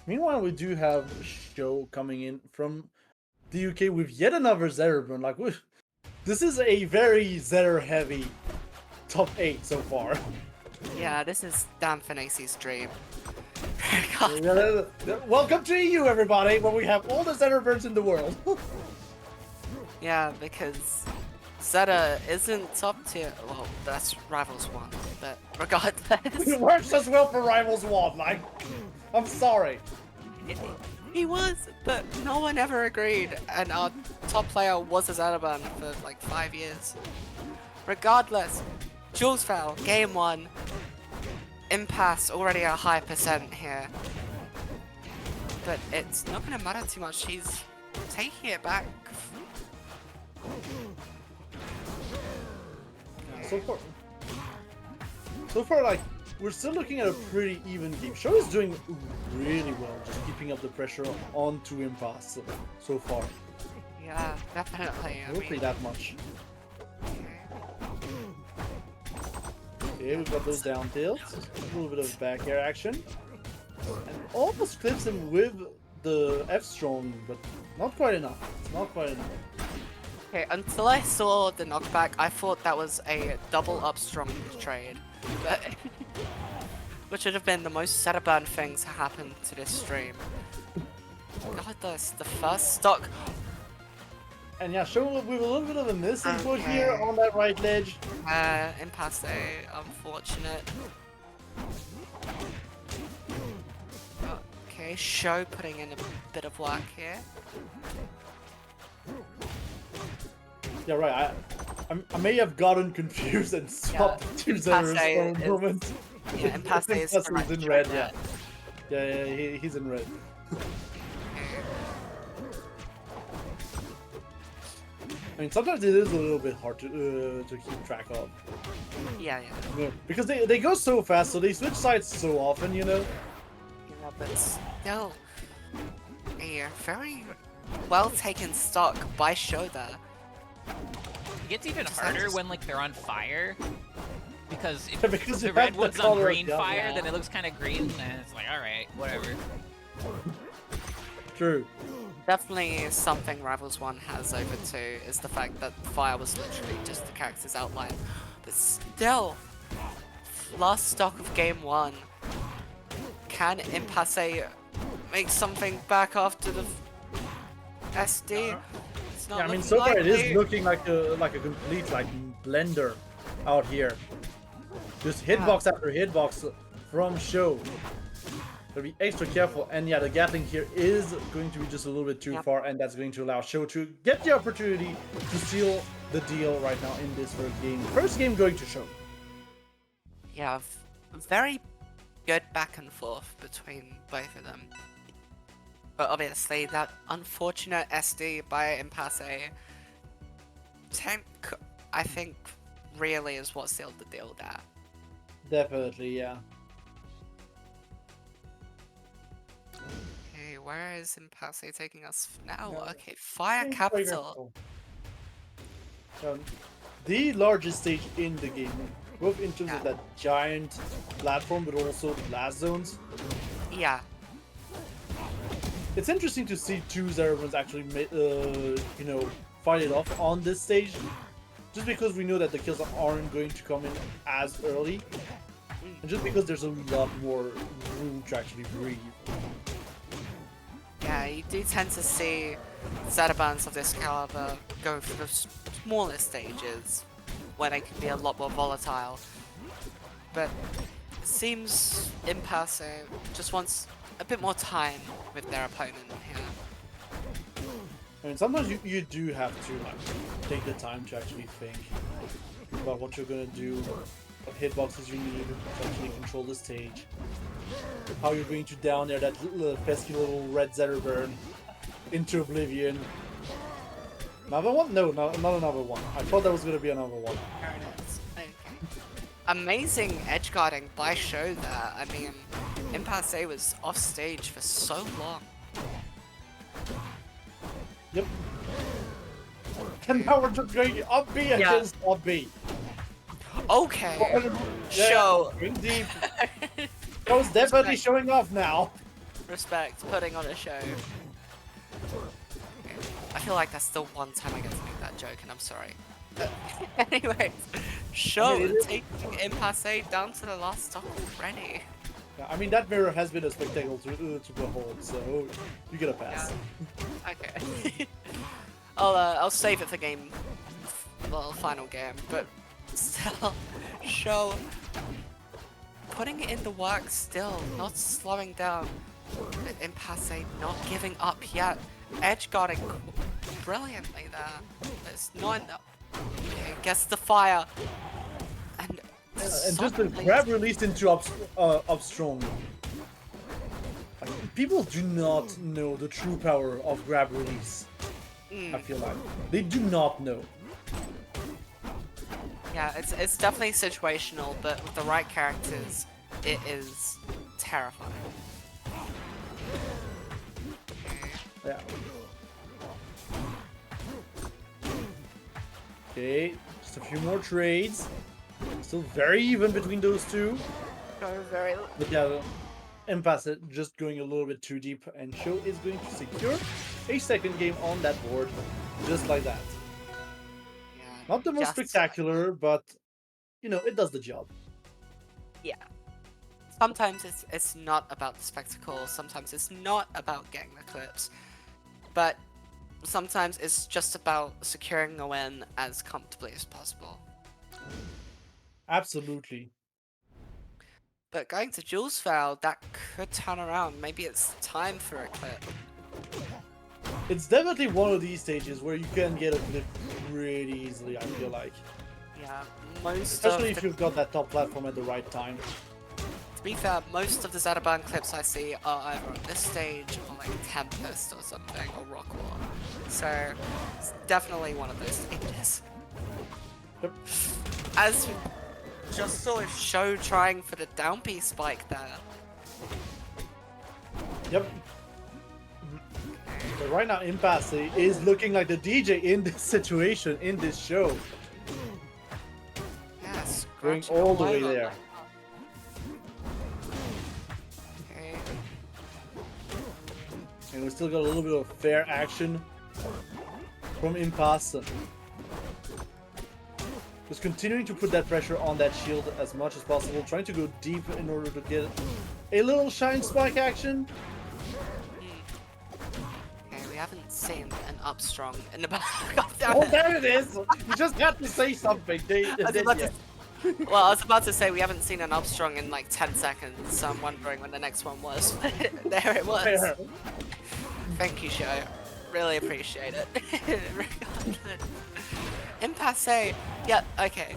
Meanwhile, we do have a show coming in from the UK with yet another Zetterburn. Like, this is a very Zetter heavy top 8 so far. Yeah, this is Dan Finacey's dream. Welcome to EU, everybody, where we have all the Zetterburns in the world. Yeah, because Zeta isn't top tier. Well, that's Rivals 1, but regardless. It works as well for Rivals 1, like, I'm sorry. He was, but no one ever agreed, and our top player was a Zetterburn for like 5 years. Regardless, Jules fell, game 1. Impasse, already a high percent here. But it's not going to matter too much, he's taking it back. So far, like, we're still looking at a pretty even game. Show is doing really well, just keeping up the pressure onto Impasse so far. Yeah, definitely. Hopefully that much. Okay, we've got those down tilts, a little bit of back air action, and almost clips him with the F strong, but not quite enough. It's not quite enough. Okay, until I saw the knockback, I thought that was a double up strong trade, but which would have been the most Zetterburn thing to happen to this stream. God, the first stock. And yeah, show with a little bit of a missing foot here on that right ledge. Impasse, unfortunate. Okay, Show putting in a bit of work here. Yeah, right. I may have gotten confused and stopped two Zetters for a moment. Yeah, Impasse is in red. Yeah, he's in red. I mean, sometimes it is a little bit hard to keep track of. Yeah. Because they go so fast, so they switch sides so often, you know? Yeah, but still, a very well taken stock by Show there. It gets even harder when like they're on fire. Because if because the red one's on green fire, then it looks kind of green, and it's like, alright, whatever. True. Definitely something Rivals 1 has over 2 is the fact that fire was literally just the character's outline. But still, last stock of game 1. Can Impasse make something back after the SD? It's not I mean, so far it is looking like a complete blender out here. Just hitbox after hitbox from Show. Gotta be extra careful, and yeah, the Gatling here is going to be just a little bit too far, and that's going to allow Show to get the opportunity to seal the deal right now in this first game. First game going to Show. Yeah, very good back and forth between both of them. But obviously, that unfortunate SD by Impasse, I think, really is what sealed the deal there. Definitely, yeah. Okay, where is Impasse taking us now? Okay, Fire Capital. The largest stage in the game, both in terms of that giant platform, but also the blast zones. Yeah. It's interesting to see two Zetterburns actually, fight it off on this stage, just because we know that the kills aren't going to come in as early, and just because there's a lot more room to actually breathe. Yeah, you do tend to see Zetterburns of this caliber go for the smaller stages, where they can be a lot more volatile. But it seems Impasse just wants a bit more time with their opponent here. I mean, sometimes you do have to take the time to actually think about what you're gonna do, what hitboxes you need to actually control the stage, how you're going to down there that pesky little red Zetterburn into oblivion. Another one? No, not another one. I thought that was gonna be another one. Okay. Amazing edge guarding by Show there. I mean, Impasse was off stage for so long. Yep. And now we're just going up B against up B. Okay. Show. Going deep. Show's definitely showing off now. Respect, putting on a show. I feel like that's the one time I get to make that joke, and I'm sorry. But anyways, show it is- taking Impasse down to the last stock already. Yeah, I mean, that mirror has been a spectacle to behold, so you get a pass. Okay. I'll save it for game, well, final game, but still, show putting it in the work still, not slowing down. Impasse not giving up yet. Edge guarding brilliantly there. It's not enough. Okay, gets the fire. And And just the suddenly- grab released into up strong. Like, people do not know the true power of grab release. I feel like they do not know. Yeah, it's definitely situational, but with the right characters, it is terrifying. Okay. Yeah. Okay, just a few more trades. Still very even between those two. Very. But yeah, Impasse just going a little bit too deep, and Show is going to secure a second game on that board, just like that. Yeah. Not the most just- spectacular, but you know, it does the job. Yeah. Sometimes it's not about the spectacle. Sometimes it's not about getting the clips, but sometimes it's just about securing a win as comfortably as possible. Absolutely. But going to Jules Foul, that could turn around. Maybe it's time for a clip. It's definitely one of these stages where you can get a clip pretty easily, I feel like. Yeah, most Especially of if the, you've got that top platform at the right time. to be fair, most of the Zetterburn clips I see are either on this stage or like Tempest or something, or Rock War. So it's definitely one of those stages. Yep. As we just saw a show trying for the down B spike there. Yep. But right now, Impasse is looking like the DJ in this situation, in this show. Yes, Going all the way there. Okay. And we still got a little bit of fair action from Impasse. Just continuing to put that pressure on that shield as much as possible, trying to go deep in order to get a little shine spike action. Okay, we haven't seen an up strong in about. God damn Oh, it. there it is! You just had to say something. I was about to say we haven't seen an up strong in like 10 seconds, so I'm wondering when the next one was. There it was. Fair. Thank you, show. Really appreciate it. Regardless. Impasse. Yeah, okay.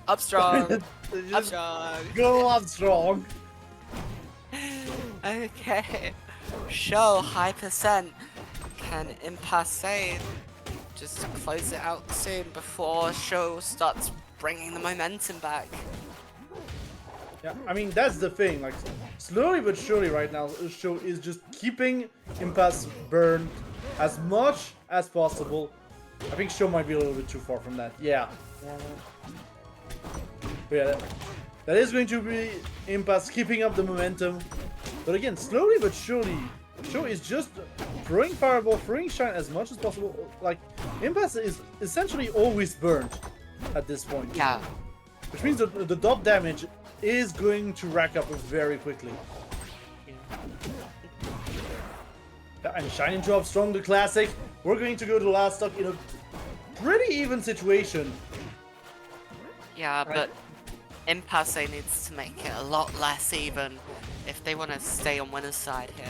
Up strong. Up Just strong. go up strong. Okay. Show high percent. Can Impasse just close it out soon before Show starts bringing the momentum back? Yeah, I mean, that's the thing. Like, slowly but surely right now, the show is just keeping Impasse burned as much as possible. I think show might be a little bit too far from that. Yeah. But yeah, that is going to be Impasse keeping up the momentum. But again, slowly but surely, show is just throwing fireball, throwing shine as much as possible. Like, Impasse is essentially always burned at this point. Yeah. Which means that the dot damage is going to rack up very quickly. And Shine into up strong, the classic. We're going to go to the last stock in a pretty even situation. Yeah, Right. but Impasse needs to make it a lot less even if they want to stay on winner's side here.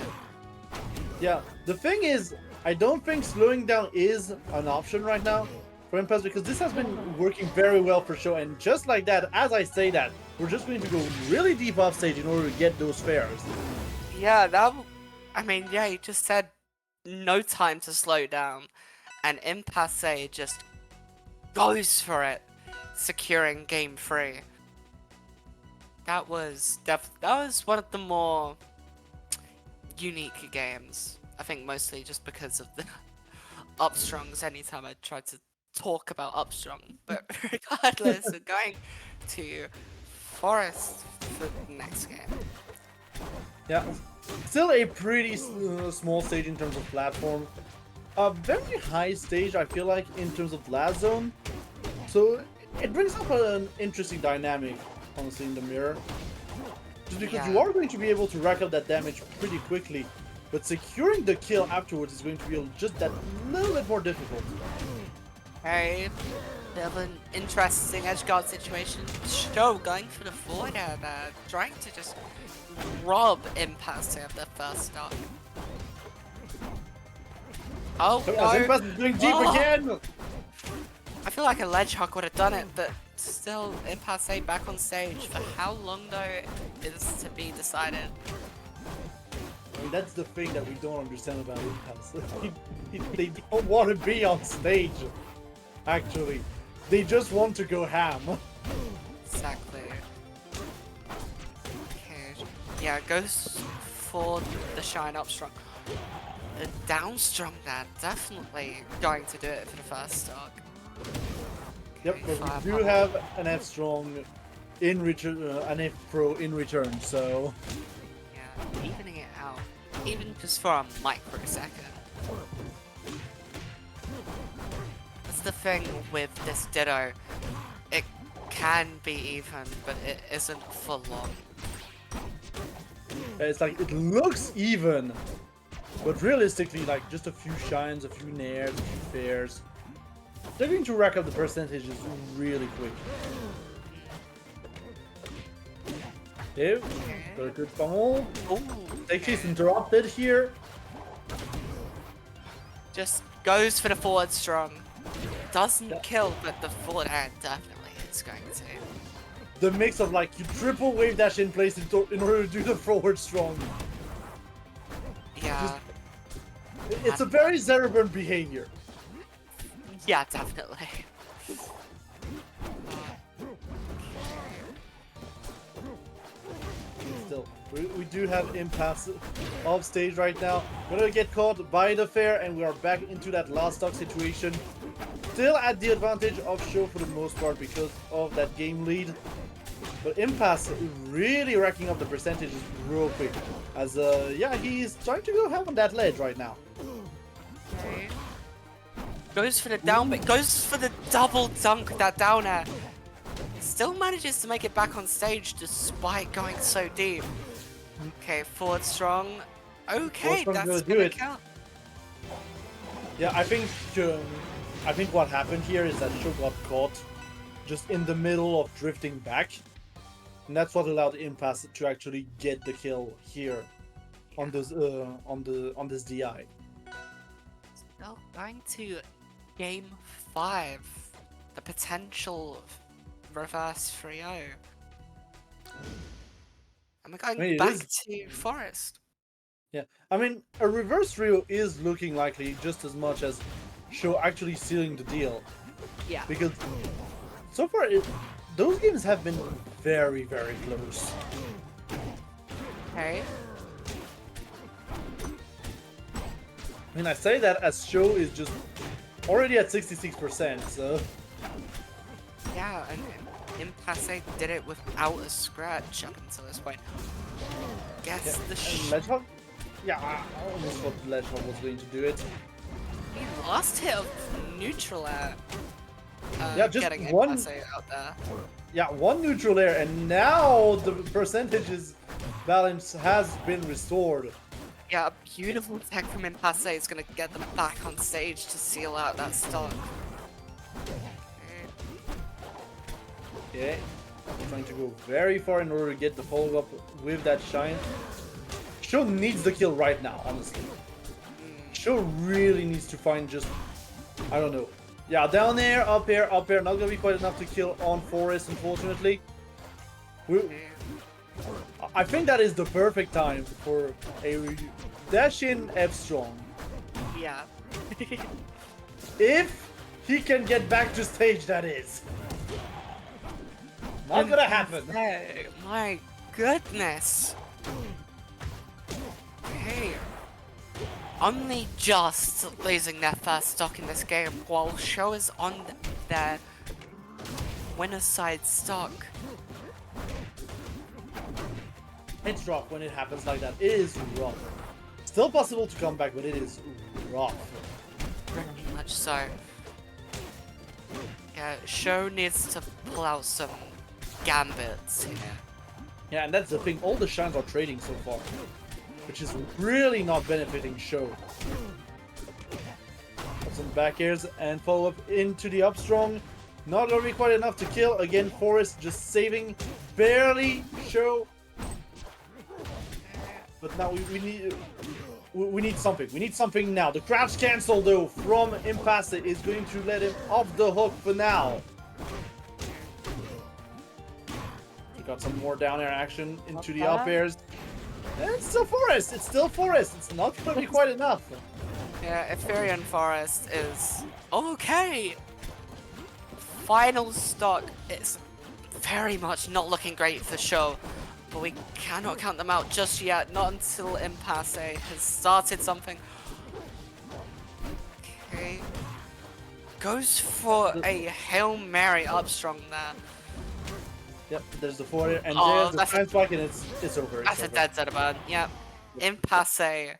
Yeah, the thing is, I don't think slowing down is an option right now for Impasse because this has been working very well for show. And just like that, as I say that, we're just going to go really deep off stage in order to get those fares. Yeah, I mean, yeah, you just said no time to slow down, and Impasse just goes for it, securing game 3. That was one of the more unique games. I think mostly just because of the upstrongs anytime I tried to talk about upstrong. But regardless, we're going to Forest for the next game. Yeah, Still a pretty small stage in terms of platform. A very high stage, I feel like, in terms of blast zone. So it brings up an interesting dynamic, honestly, in the mirror. Just because you are going to be able to rack up that damage pretty quickly, but securing the kill afterwards is going to be just that little bit more difficult. Hey, bit of an interesting edge guard situation. Show going for the forward air there, trying to just rob Impasse of their first stock. Oh, As Impasse is going deep again! I feel like a ledge hook would have done it, but still, Impasse back on stage. For how long though is to be decided. I mean, that's the thing that we don't understand about Impasse. They don't want to be on stage, actually. They just want to go ham. Exactly. Okay. Yeah, goes for the shine up strong. The down strong there, definitely going to do it for the first stock. Yep, but we do have an F strong in return, an F pro in return, so. Yeah, evening it out, even just for a microsecond. That's the thing with this Ditto. It can be even, but it isn't for long. It's like, it looks even, but realistically, like, just a few shines, a few nairs, a few fairs. They're going to rack up the percentages really quick. Ew, got a good pummel. Takes interrupted here. Just goes for the forward strong. Doesn't kill, but the forward hand definitely is going to. The mix of like you triple wave dash in place in order to do the forward strong. Yeah. It's a very Zetterburn behavior. Yeah, definitely. Still, we do have Impasse off stage right now. We're gonna get caught by the fair, and we are back into that last stock situation. Still at the advantage of Show for the most part because of that game lead. But Impasse really racking up the percentages real quick. As, yeah, he's trying to go ham on that ledge right now. Okay. Goes for the down, but goes for the double dunk with that down air. Still manages to make it back on stage despite going so deep. Okay, forward strong. Okay, that's gonna count. Yeah, I think what happened here is that Show got caught just in the middle of drifting back. And that's what allowed Impasse to actually get the kill here on this on this DI. Still going to game 5. The potential reverse 3-0. And we're going back to Forest. Yeah, I mean, a reverse Rio is looking likely just as much as Show actually sealing the deal. Yeah. Because so far, those games have been very, very close. Okay. I mean, I say that as Show is just already at 66%, so... Yeah, and Impasse did it without a scratch up until this point. Guess the Ledgehog? Yeah, I almost thought Ledgehog was going to do it. He last hit of neutral air. Yeah, just getting one Impasse out there. Yeah, one neutral air, and now the percentages balance has been restored. Yeah, a beautiful tech from Impasse is going to get them back on stage to seal out that stock. Okay, trying to go very far in order to get the follow-up with that shine. Show needs the kill right now, honestly. Show really needs to find just, I don't know. Yeah, down air, up air, up air. Not gonna be quite enough to kill on Forest, unfortunately. I think that is the perfect time for a dash-in F-Strong. Yeah. If he can get back to stage, that is. Not gonna happen. Oh, my goodness. Hey. Only just losing their first stock in this game while Show is on their winner's side stock. It's rough when it happens like that. It is rough. Still possible to come back, but it is rough. Very much so. Yeah, Show needs to pull out some gambits here. Yeah, and that's the thing. All the shines are trading so far, which is really not benefiting Show. Some back airs and follow up into the up strong. Not gonna be quite enough to kill. Again, Forest just saving barely Show. But now we need something. We need something now. The crouch cancel though from Impasse is going to let him off the hook for now. We got some more down air action into the up airs. And it's still Forest. It's still Forest. It's not going to be quite enough. Yeah, Ethereum Forest is okay. Final stock is very much not looking great for Show, but we cannot count them out just yet. Not until Impasse has started something. Okay. Goes for a Hail Mary upstrong there. Yep, there's the forward and Oh, there's the time spike and it's over. That's a dead Zetterburn. Yep. Impasse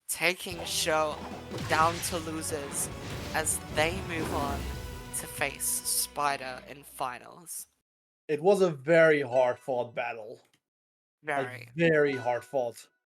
taking Show down to losers as they move on to face Spider in finals. It was a very hard fought battle. Very. Like, very hard fought.